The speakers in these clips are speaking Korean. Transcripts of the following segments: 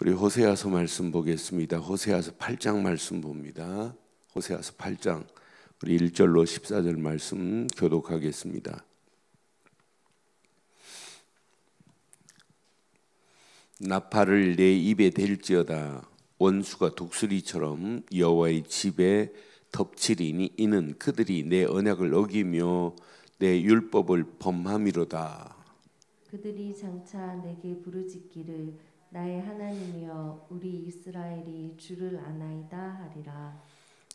우리 호세아서 말씀 보겠습니다. 호세아서 8장 말씀 봅니다. 호세아서 8장 우리 1절로 14절 말씀 교독하겠습니다. 나팔을 내 입에 댈지어다. 원수가 독수리처럼 여호와의 집에 덮치리니 이는 그들이 내 언약을 어기며 내 율법을 범함이로다. 그들이 장차 내게 부르짖기를 나의 하나님이여 우리 이스라엘이 주를 아나이다 하리라.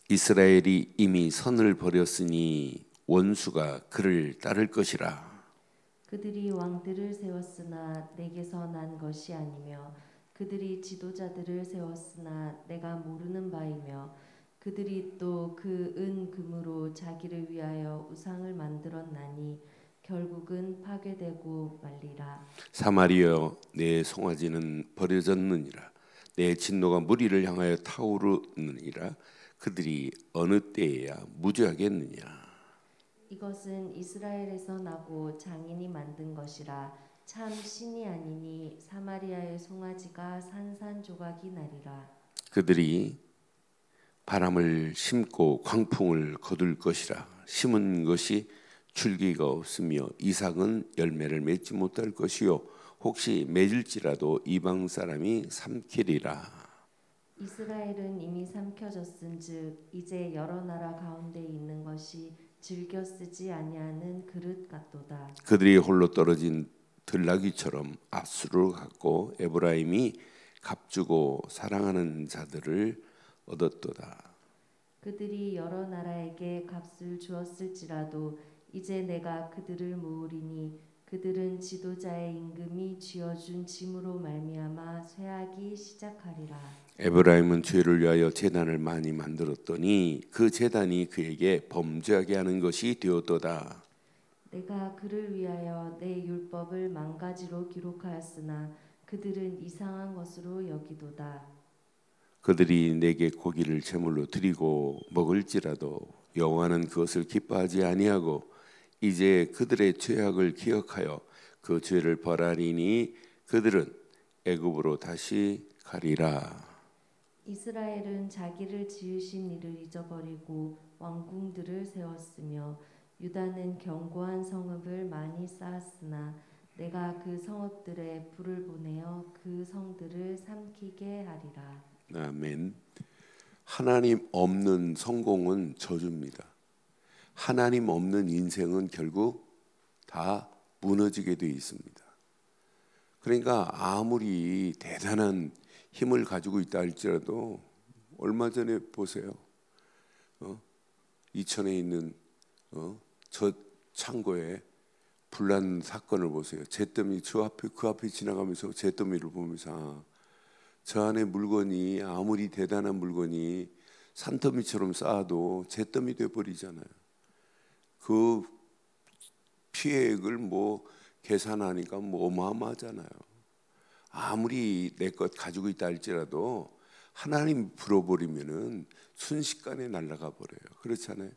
이스라엘이 이미 선을 버렸으니 원수가 그를 따를 것이라. 그들이 왕들을 세웠으나 내게서 난 것이 아니며 그들이 지도자들을 세웠으나 내가 모르는 바이며 그들이 또 그 은 금으로 자기를 위하여 우상을 만들었나니 결국은 파괴되고 말리라. 사마리아 내 송아지는 버려졌느니라. 내 진노가 무리를 향하여 타오르느니라. 그들이 어느 때에야 무죄하겠느냐. 이것은 이스라엘에서 나고 장인이 만든 것이라. 참 신이 아니니 사마리아의 송아지가 산산조각이 나리라. 그들이 바람을 심고 광풍을 거둘 것이라. 심은 것이 줄기가 없으며 이삭은 열매를 맺지 못할 것이요 혹시 맺을지라도 이방 사람이 삼키리라. 이스라엘은 이미 삼켜졌은즉 이제 여러 나라 가운데 있는 것이 즐겨 쓰지 아니하는 그릇 같도다. 그들이 홀로 떨어진 들나귀처럼 압수를 갖고 에브라임이 값주고 사랑하는 자들을 얻었도다. 그들이 여러 나라에게 값을 주었을지라도 이제 내가 그들을 모으리니 그들은 지도자의 임금이 쥐어준 짐으로 말미암아 쇠하기 시작하리라. 에브라임은 죄를 위하여 제단을 많이 만들었더니 그 제단이 그에게 범죄하게 하는 것이 되었도다. 내가 그를 위하여 내 율법을 만가지로 기록하였으나 그들은 이상한 것으로 여기도다. 그들이 내게 고기를 제물로 드리고 먹을지라도 여호와는 그것을 기뻐하지 아니하고 이제 그들의 죄악을 기억하여 그 죄를 벌하리니 그들은 애굽으로 다시 가리라. 이스라엘은 자기를 지으신 이를 잊어버리고 왕궁들을 세웠으며 유다는 견고한 성읍을 많이 쌓았으나 내가 그 성읍들에 불을 보내어 그 성들을 삼키게 하리라. 아멘. 하나님 없는 성공은 저주입니다. 하나님 없는 인생은 결국 다 무너지게 돼 있습니다. 그러니까 아무리 대단한 힘을 가지고 있다 할지라도 얼마 전에 보세요. 이천에 있는 저 창고에 불난 사건을 보세요. 잿더미 그 앞에 지나가면서 잿더미를 보면서 저 안에 물건이 아무리 대단한 물건이 산더미처럼 쌓아도 잿더미 돼버리잖아요. 그 피해액을 계산하니까 어마어마하잖아요. 아무리 내 것 가지고 있다 할지라도 하나님 불어버리면은 순식간에 날아가 버려요. 그렇잖아요.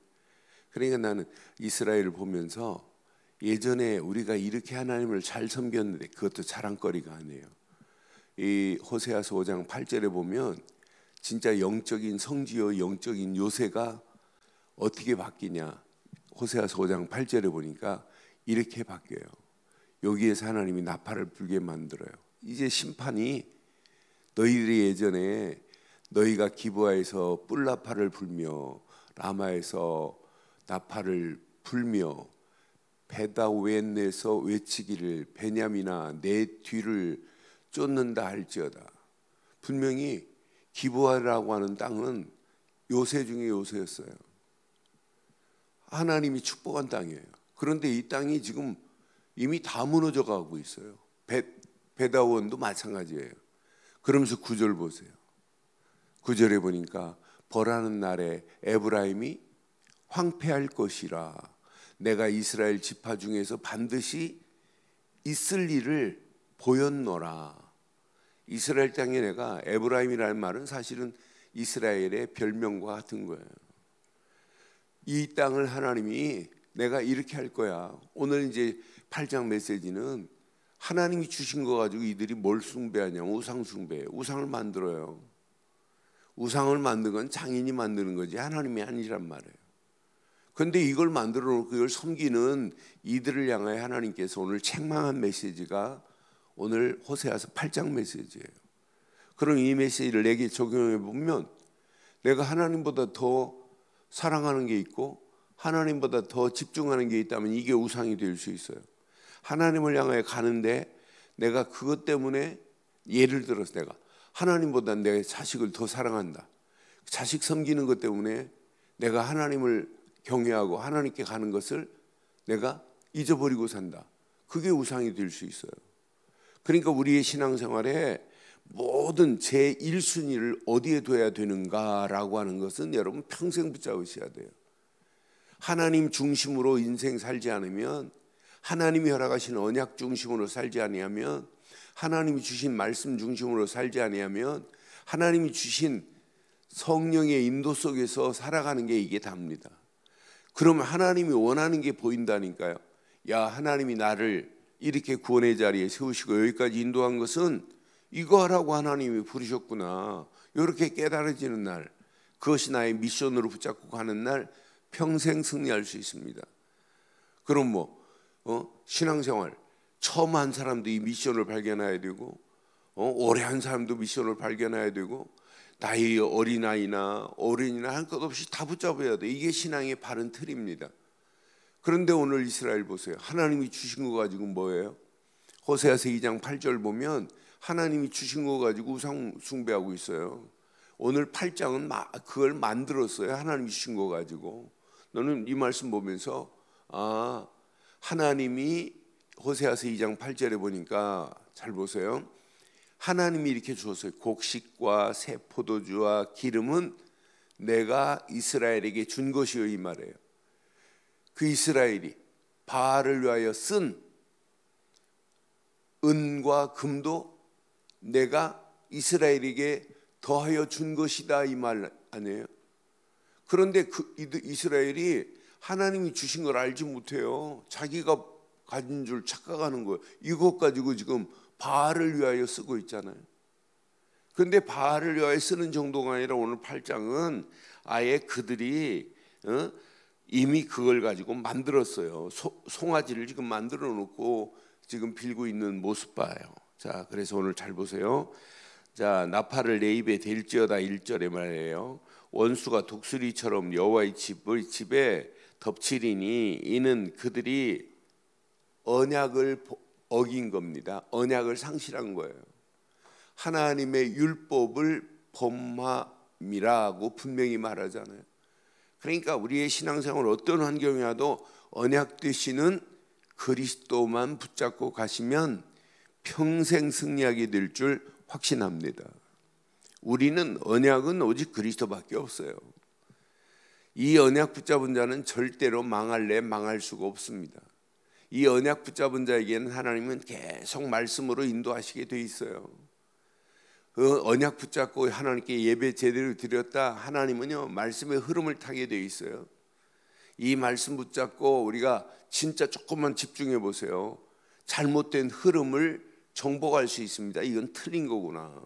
그러니까 나는 이스라엘을 보면서 예전에 우리가 이렇게 하나님을 잘 섬겼는데 그것도 자랑거리가 아니에요. 이 호세아서 5장 8절에 보면 진짜 영적인 성지요 영적인 요새가 어떻게 바뀌냐. 호세아서 5장 8절에 보니까 이렇게 바뀌어요. 여기에서 하나님이 나팔을 불게 만들어요. 이제 심판이 너희들이 예전에 너희가 기브아에서 뿔나팔을 불며 라마에서 나팔을 불며 베다웬에서 외치기를 베냐민아 내 뒤를 쫓는다 할지어다. 분명히 기브아라고 하는 땅은 요새 중에 요새였어요. 하나님이 축복한 땅이에요. 그런데 이 땅이 지금 이미 다 무너져 가고 있어요. 베다원도 마찬가지예요. 그러면서 9절 보세요. 9절에 보니까 벌하는 날에 에브라임이 황폐할 것이라. 내가 이스라엘 지파 중에서 반드시 있을 일을 보였노라. 이스라엘 땅에 내가 에브라임이라는 말은 사실은 이스라엘의 별명과 같은 거예요. 이 땅을 하나님이 내가 이렇게 할 거야. 오늘 이제 8장 메시지는 하나님이 주신 거 가지고 이들이 뭘 숭배하냐면 우상 숭배예요. 우상을 만들어요. 우상을 만든 건 장인이 만드는 거지 하나님이 아니란 말이에요. 그런데 이걸 만들어 놓고 이걸 섬기는 이들을 향하여 하나님께서 오늘 책망한 메시지가 오늘 호세아서 8장 메시지예요. 그럼 이 메시지를 내게 적용해 보면 내가 하나님보다 더 사랑하는 게 있고 하나님보다 더 집중하는 게 있다면 이게 우상이 될 수 있어요. 하나님을 향하여 가는데 내가 그것 때문에 예를 들어서 내가 하나님보다 내 자식을 더 사랑한다. 자식 섬기는 것 때문에 내가 하나님을 경외하고 하나님께 가는 것을 내가 잊어버리고 산다. 그게 우상이 될 수 있어요. 그러니까 우리의 신앙생활에 모든 제 1순위를 어디에 둬야 되는가라고 하는 것은 여러분 평생 붙잡으셔야 돼요. 하나님 중심으로 인생 살지 않으면, 하나님이 허락하신 언약 중심으로 살지 아니하면, 하나님이 주신 말씀 중심으로 살지 아니하면, 하나님이 주신 성령의 인도 속에서 살아가는 게 이게 답니다. 그러면 하나님이 원하는 게 보인다니까요. 야, 하나님이 나를 이렇게 구원의 자리에 세우시고 여기까지 인도한 것은 이거 하라고 하나님이 부르셨구나. 이렇게 깨달아지는 날, 그것이 나의 미션으로 붙잡고 가는 날 평생 승리할 수 있습니다. 그럼 신앙생활 처음 한 사람도 이 미션을 발견해야 되고 오래 한 사람도 미션을 발견해야 되고 나이 어린아이나 어른이나 할 것 없이 다 붙잡아야 돼. 이게 신앙의 바른 틀입니다. 그런데 오늘 이스라엘 보세요. 하나님이 주신 거 가지고 뭐예요? 호세아서 2장 8절 보면 하나님이 주신 거 가지고 우상 숭배하고 있어요. 오늘 8장은 그걸 만들었어요. 하나님이 주신 거 가지고. 너는 이 말씀 보면서 하나님이 호세아서 2장 8절에 보니까 잘 보세요. 하나님이 이렇게 주었어요. 곡식과 새 포도주와 기름은 내가 이스라엘에게 준 것이요, 이 말이에요. 그 이스라엘이 바알을 위하여 쓴 은과 금도 내가 이스라엘에게 더하여 준 것이다, 이 말 아니에요? 그런데 이스라엘이 하나님이 주신 걸 알지 못해요. 자기가 가진 줄 착각하는 거예요. 이것 가지고 지금 바알을 위하여 쓰고 있잖아요. 그런데 바알을 위하여 쓰는 정도가 아니라 오늘 8장은 아예 그들이 이미 그걸 가지고 만들었어요. 송아지를 지금 만들어 놓고 지금 빌고 있는 모습 봐요. 자, 그래서 오늘 잘 보세요. 자, 나팔을 내 입에 댈지어다 1절에 말이에요. 원수가 독수리처럼 여호와의 집에 덮치리니 이는 그들이 언약을 어긴 겁니다. 언약을 상실한 거예요. 하나님의 율법을 범함이라고 분명히 말하잖아요. 그러니까 우리의 신앙생활 어떤 환경이 와도 언약 되시는 그리스도만 붙잡고 가시면 평생 승리하게 될 줄 확신합니다. 우리는 언약은 오직 그리스도밖에 없어요. 이 언약 붙잡은 자는 절대로 망할 수가 없습니다. 이 언약 붙잡은 자에게는 하나님은 계속 말씀으로 인도하시게 돼 있어요. 그 언약 붙잡고 하나님께 예배 제대로 드렸다, 하나님은요 말씀의 흐름을 타게 돼 있어요. 이 말씀 붙잡고 우리가 진짜 조금만 집중해 보세요. 잘못된 흐름을 정복할 수 있습니다. 이건 틀린 거구나.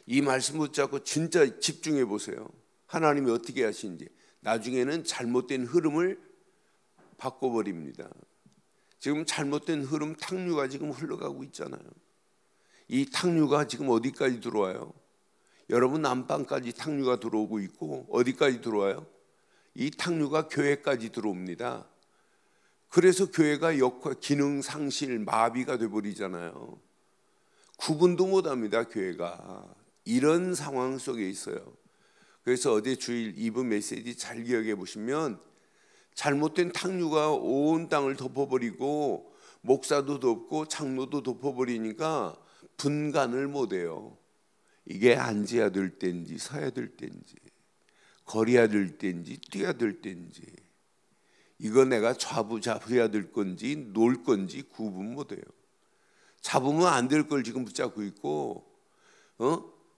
이 말씀 붙잡고 진짜 집중해 보세요. 하나님이 어떻게 하시는지. 나중에는 잘못된 흐름을 바꿔버립니다. 지금 잘못된 흐름, 탕류가 지금 흘러가고 있잖아요. 이 탕류가 지금 어디까지 들어와요? 여러분 안방까지 탕류가 들어오고 있고 어디까지 들어와요? 이 탕류가 교회까지 들어옵니다. 그래서 교회가 기능 상실, 마비가 돼버리잖아요. 구분도 못합니다. 교회가 이런 상황 속에 있어요. 그래서 어제 주일 2부 메시지 잘 기억해 보시면 잘못된 탕류가 온 땅을 덮어버리고 목사도 덮고 장로도 덮어버리니까 분간을 못해요. 이게 앉아야 될 때인지 서야 될 때인지 걸어야 될 때인지 뛰어야 될 때인지 이거 내가 잡아야 될 건지 놓을 건지 구분 못해요. 잡으면 안 될 걸 지금 붙잡고 있고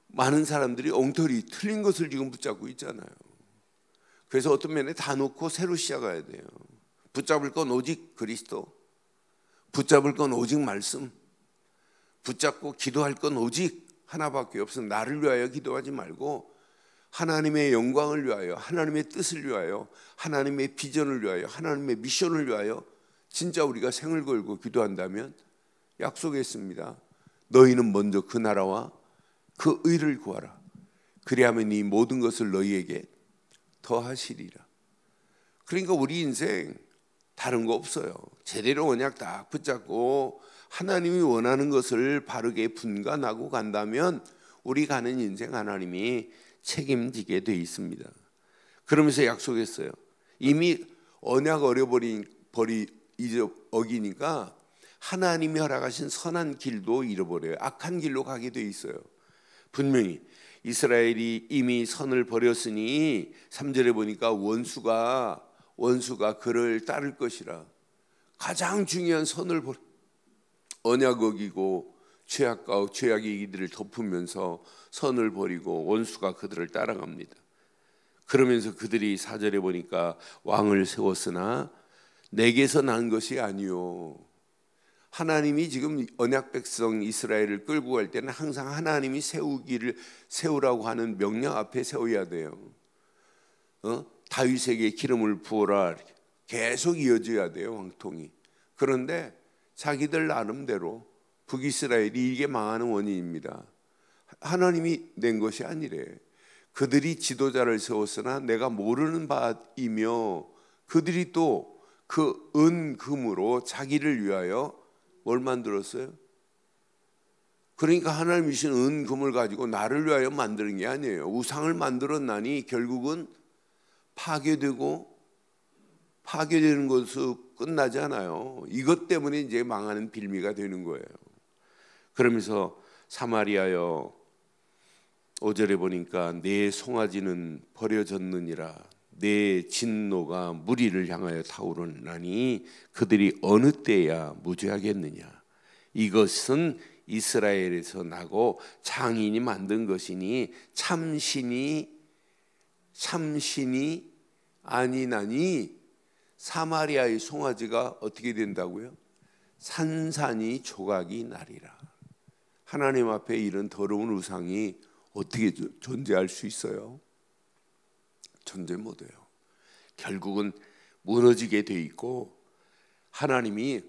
많은 사람들이 엉터리 틀린 것을 지금 붙잡고 있잖아요. 그래서 어떤 면에 다 놓고 새로 시작해야 돼요. 붙잡을 건 오직 그리스도, 붙잡을 건 오직 말씀. 붙잡고 기도할 건 오직 하나밖에 없어. 나를 위하여 기도하지 말고 하나님의 영광을 위하여, 하나님의 뜻을 위하여, 하나님의 비전을 위하여, 하나님의 미션을 위하여 진짜 우리가 생을 걸고 기도한다면 약속했습니다. 너희는 먼저 그 나라와 그 의를 구하라. 그리하면 이 모든 것을 너희에게 더하시리라. 그러니까 우리 인생 다른 거 없어요. 제대로 언약 딱 붙잡고 하나님이 원하는 것을 바르게 분간하고 간다면 우리 가는 인생 하나님이 책임지게 돼 있습니다. 그러면서 약속했어요. 이미 언약 어기니까 하나님이 허락하신 선한 길도 잃어버려요. 악한 길로 가게 돼 있어요. 분명히 이스라엘이 이미 선을 버렸으니 3절에 보니까 원수가 그를 따를 것이라. 가장 중요한 선을 언약 어기고 죄악의 이들을 덮으면서 선을 버리고 원수가 그들을 따라갑니다. 그러면서 그들이 4절에 보니까 왕을 세웠으나 내게서 난 것이 아니요. 하나님이 지금 언약 백성 이스라엘을 끌고 갈 때는 항상 하나님이 세우라고 하는 명령 앞에 세워야 돼요. 다윗에게 기름을 부어라. 계속 이어져야 돼요, 왕통이. 그런데 자기들 나름대로 북이스라엘이 이게 망하는 원인입니다. 하나님이 낸 것이 아니래. 그들이 지도자를 세웠으나 내가 모르는 바이며 그들이 또 그 은금으로 자기를 위하여 뭘 만들었어요? 그러니까 하나님이 주신 은금을 가지고 나를 위하여 만드는 게 아니에요. 우상을 만들었나니 결국은 파괴되는 것으로 끝나지 않아요. 이것 때문에 이제 망하는 빌미가 되는 거예요. 그러면서 사마리아여 5절에 보니까 내 송아지는 버려졌느니라. 내 진노가 무리를 향하여 타오르나니 그들이 어느 때야 무죄하겠느냐. 이것은 이스라엘에서 나고 장인이 만든 것이니 참신이 아니나니 사마리아의 송아지가 어떻게 된다고요? 산산이 조각이 나리라. 하나님 앞에 이런 더러운 우상이 어떻게 존재할 수 있어요? 존재 못해요. 결국은 무너지게 돼 있고 하나님이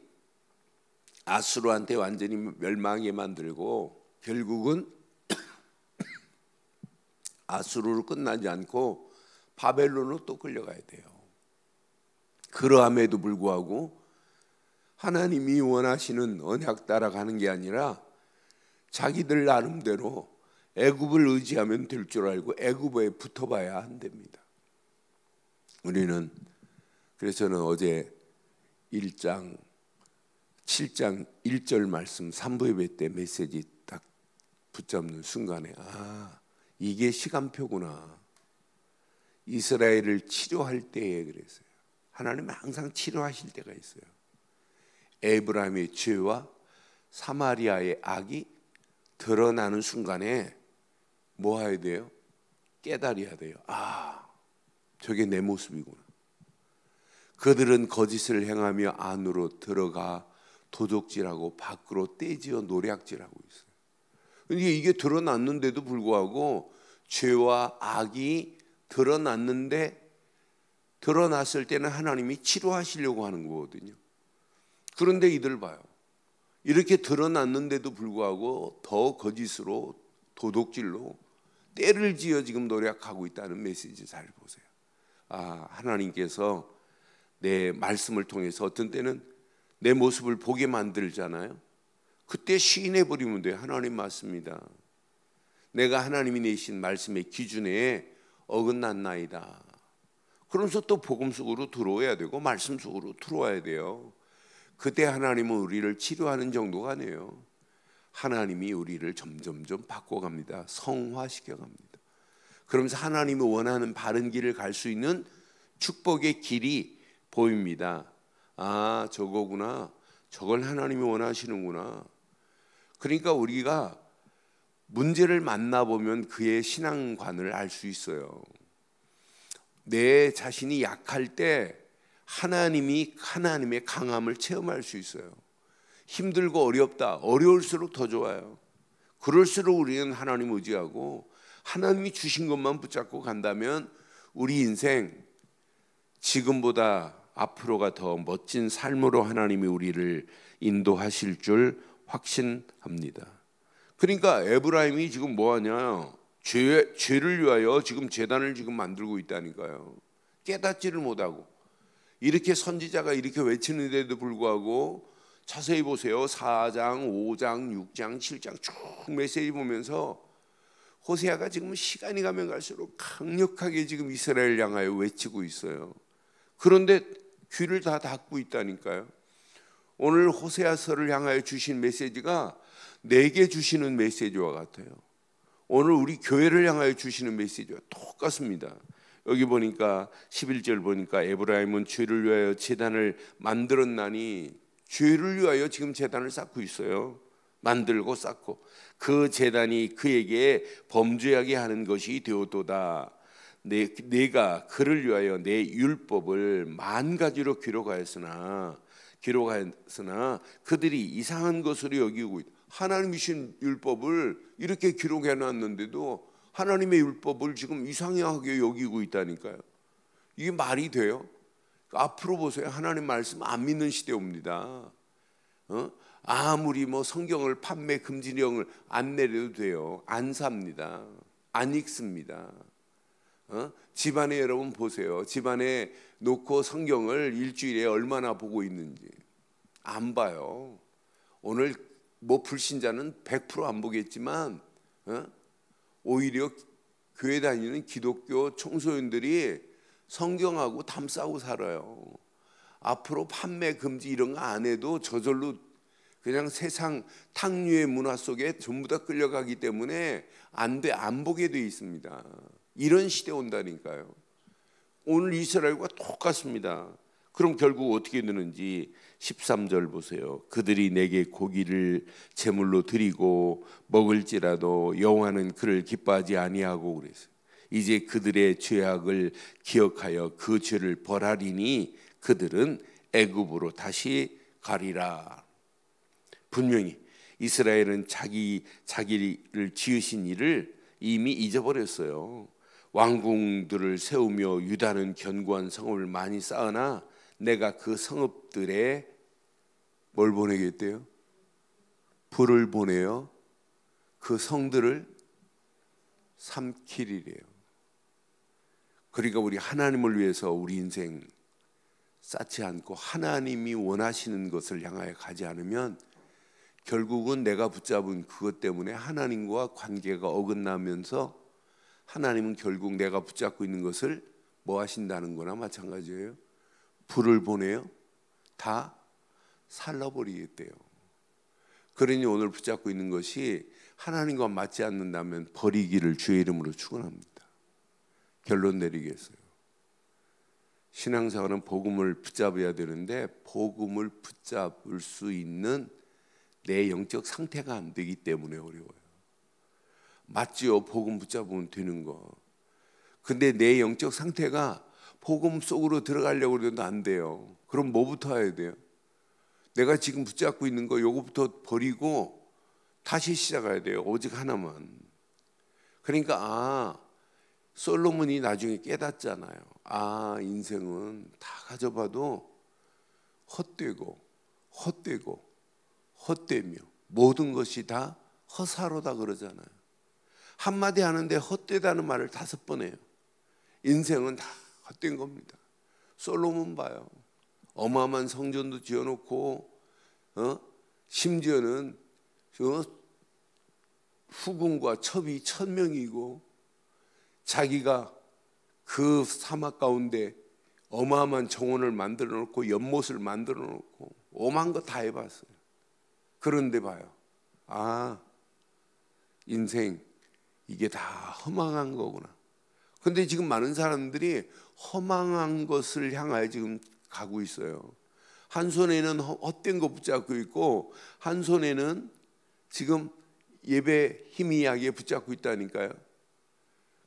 아수르한테 완전히 멸망하게 만들고 결국은 아수르로 끝나지 않고 바벨론으로 또 끌려가야 돼요. 그러함에도 불구하고 하나님이 원하시는 언약 따라가는 게 아니라 자기들 나름대로 애굽을 의지하면 될 줄 알고 애굽에 붙어봐야 한답니다. 우리는 그래서 저는 어제 1장 7장 1절 말씀 3부 예배 때 메시지 딱 붙잡는 순간에 이게 시간표구나. 이스라엘을 치료할 때에 그랬어요. 하나님은 항상 치료하실 때가 있어요. 에브라임의 죄와 사마리아의 악이 드러나는 순간에 뭐 해야 돼요? 깨달아야 돼요. 저게 내 모습이구나. 그들은 거짓을 행하며 안으로 들어가 도적질하고 밖으로 떼지어 노략질하고 있어요. 근데 이게 드러났는데도 불구하고 죄와 악이 드러났을 때는 하나님이 치료하시려고 하는 거거든요. 그런데 이들 봐요. 이렇게 드러났는데도 불구하고 더 거짓으로 도둑질로 때를 지어 지금 노력하고 있다는 메시지 잘 보세요. 하나님께서 내 말씀을 통해서 어떤 때는 내 모습을 보게 만들잖아요. 그때 시인해버리면 돼요. 하나님 맞습니다. 내가 하나님이 내신 말씀의 기준에 어긋났나이다. 그러면서 또 복음 속으로 들어와야 되고 말씀 속으로 들어와야 돼요. 그때 하나님은 우리를 치료하는 정도가 아니에요. 하나님이 우리를 점점점 바꿔갑니다. 성화시켜갑니다. 그러면서 하나님이 원하는 바른 길을 갈 수 있는 축복의 길이 보입니다. 저거구나. 저걸 하나님이 원하시는구나. 그러니까 우리가 문제를 만나보면 그의 신앙관을 알 수 있어요. 내 자신이 약할 때 하나님의 강함을 체험할 수 있어요. 힘들고 어렵다. 어려울수록 더 좋아요. 그럴수록 우리는 하나님 의지하고 하나님이 주신 것만 붙잡고 간다면 우리 인생 지금보다 앞으로가 더 멋진 삶으로 하나님이 우리를 인도하실 줄 확신합니다. 그러니까 에브라임이 지금 뭐하냐? 죄를 위하여 지금 제단을 지금 만들고 있다니까요. 깨닫지를 못하고 이렇게 선지자가 이렇게 외치는데도 불구하고 자세히 보세요. 4장, 5장, 6장, 7장 쭉 메시지 보면서 호세아가 지금 시간이 가면 갈수록 강력하게 지금 이스라엘 향하여 외치고 있어요. 그런데 귀를 다 닫고 있다니까요. 오늘 호세아서를 향하여 주신 메시지가 내게 주시는 메시지와 같아요. 오늘 우리 교회를 향하여 주시는 메시지와 똑같습니다. 여기 보니까 11절 보니까 에브라임은 죄를 위하여 제단을 만들었나니, 죄를 위하여 지금 제단을 쌓고 있어요. 만들고 쌓고 그 제단이 그에게 범죄하게 하는 것이 되었도다. 내가 그를 위하여 내 율법을 만 가지로 기록하였으나 그들이 이상한 것으로 여기고 있다. 하나님이 주신 율법을 이렇게 기록해 놨는데도 하나님의 율법을 지금 이상하게 여기고 있다니까요. 이게 말이 돼요? 앞으로 보세요. 하나님 말씀 안 믿는 시대 옵니다. 아무리 뭐 성경을 판매 금지령을 안 내려도 돼요. 안 삽니다. 안 읽습니다. 집안에 여러분 보세요. 집안에 놓고 성경을 일주일에 얼마나 보고 있는지 안 봐요. 오늘 뭐 불신자는 100% 안 보겠지만 오히려 교회 다니는 기독교 청소년들이 성경하고 담싸고 살아요. 앞으로 판매 금지 이런 거 안 해도 저절로 그냥 세상 탕류의 문화 속에 전부 다 끌려가기 때문에 안 보게 돼 있습니다. 이런 시대 온다니까요. 오늘 이스라엘과 똑같습니다. 그럼 결국 어떻게 되는지 13절 보세요. 그들이 내게 고기를 제물로 드리고 먹을지라도 여호와는 그를 기뻐하지 아니하고 그랬어요. 이제 그들의 죄악을 기억하여 그 죄를 벌하리니 그들은 애굽으로 다시 가리라. 분명히 이스라엘은 자기를 지으신 일을 이미 잊어버렸어요. 왕궁들을 세우며 유다는 견고한 성읍을 많이 쌓으나 내가 그 성읍들에 뭘 보내겠대요? 불을 보내요. 그 성들을 삼키리래요. 그러니까 우리 하나님을 위해서 우리 인생 쌓지 않고 하나님이 원하시는 것을 향하여 가지 않으면 결국은 내가 붙잡은 그것 때문에 하나님과 관계가 어긋나면서 하나님은 결국 내가 붙잡고 있는 것을 뭐 하신다는 거나 마찬가지예요. 불을 보내요. 다 살라버리겠대요. 그러니 오늘 붙잡고 있는 것이 하나님과 맞지 않는다면 버리기를 주의 이름으로 축원합니다. 결론 내리겠어요. 신앙생활은 복음을 붙잡아야 되는데 복음을 붙잡을 수 있는 내 영적 상태가 안 되기 때문에 어려워요. 맞지요? 복음 붙잡으면 되는 거. 근데 내 영적 상태가 복음 속으로 들어가려고 해도 안 돼요. 그럼 뭐부터 해야 돼요? 내가 지금 붙잡고 있는 거 요거부터 버리고 다시 시작해야 돼요. 오직 하나만. 그러니까 솔로몬이 나중에 깨닫잖아요. 인생은 다 가져봐도 헛되고 헛되며 모든 것이 다 허사로다 그러잖아요. 한마디 하는데 헛되다는 말을 5번 해요. 인생은 다 헛된 겁니다. 솔로몬 봐요. 어마어마한 성전도 지어놓고 심지어는 후궁과 첩이 1000명이고 자기가 그 사막 가운데 어마어마한 정원을 만들어 놓고 연못을 만들어 놓고 오만 거 다 해봤어요. 그런데 봐요. 인생 이게 다 허망한 거구나. 근데 지금 많은 사람들이 허망한 것을 향하여 지금 가고 있어요. 한 손에는 헛된 거 붙잡고 있고 한 손에는 지금 예배 희미하게 붙잡고 있다니까요.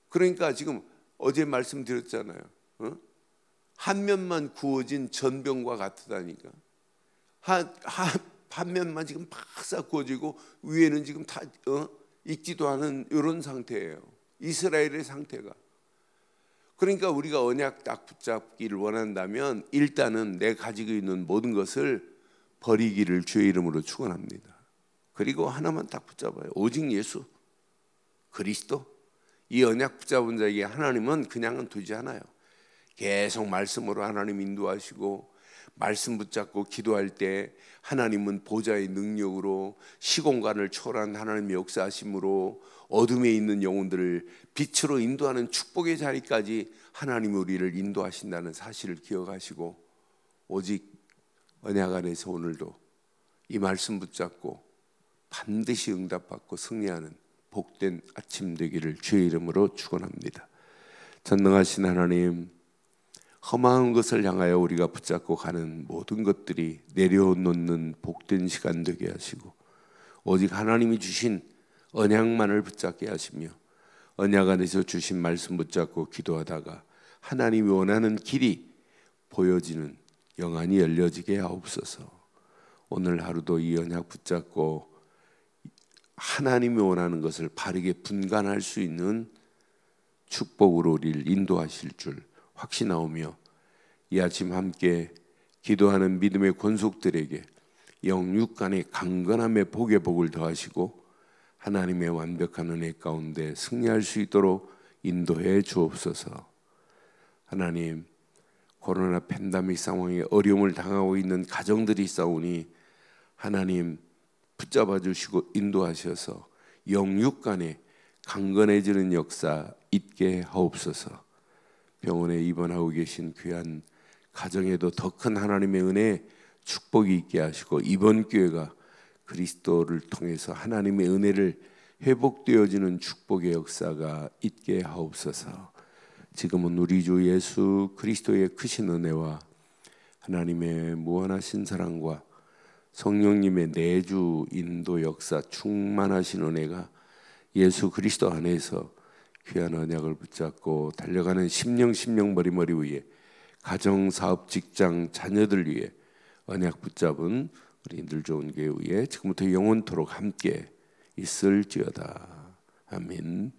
그러니까 지금 어제 말씀드렸잖아요. 한 면만 구워진 전병과 같다니까. 반면만 지금 바싹 구워지고 위에는 지금 다 익지도 않은 이런 상태예요. 이스라엘의 상태가. 그러니까 우리가 언약 딱 붙잡기를 원한다면 일단은 내 가지고 있는 모든 것을 버리기를 주의 이름으로 축원합니다. 그리고 하나만 딱 붙잡아요. 오직 예수 그리스도. 이 언약 붙잡은 자에게 하나님은 그냥은 두지 않아요. 계속 말씀으로 하나님 인도하시고, 말씀 붙잡고 기도할 때 하나님은 보좌의 능력으로 시공간을 초월한 하나님의 역사하심으로 어둠에 있는 영혼들을 빛으로 인도하는 축복의 자리까지 하나님이 우리를 인도하신다는 사실을 기억하시고, 오직 언약 안에서 오늘도 이 말씀 붙잡고 반드시 응답받고 승리하는 복된 아침 되기를 주의 이름으로 축원합니다. 전능하신 하나님, 험한 것을 향하여 우리가 붙잡고 가는 모든 것들이 내려놓는 복된 시간 되게 하시고, 오직 하나님이 주신 언약만을 붙잡게 하시며, 언약 안에서 주신 말씀 붙잡고 기도하다가 하나님이 원하는 길이 보여지는 영안이 열려지게 하옵소서. 오늘 하루도 이 언약 붙잡고 하나님이 원하는 것을 바르게 분간할 수 있는 축복으로 우리를 인도하실 줄 확신하오며, 이 아침 함께 기도하는 믿음의 권속들에게 영육 간의 강건함의 복의 복을 더하시고 하나님의 완벽한 은혜 가운데 승리할 수 있도록 인도해 주옵소서. 하나님, 코로나 팬데믹 상황에 어려움을 당하고 있는 가정들이 있사오니 하나님 붙잡아 주시고 인도하셔서 영육 간에 강건해지는 역사 있게 하옵소서. 병원에 입원하고 계신 귀한 가정에도 더 큰 하나님의 은혜 축복이 있게 하시고, 이번 기회가 그리스도를 통해서 하나님의 은혜를 회복되어지는 축복의 역사가 있게 하옵소서. 지금은 우리 주 예수 그리스도의 크신 은혜와 하나님의 무한하신 사랑과 성령님의 내주 인도 역사 충만하신 은혜가 예수 그리스도 안에서 귀한 언약을 붙잡고 달려가는 심령 머리머리 위에 가정, 사업, 직장, 자녀들 위해 언약 붙잡은 우리 늘 좋은 교회 위에 지금부터 영원토록 함께 있을지어다. 아멘.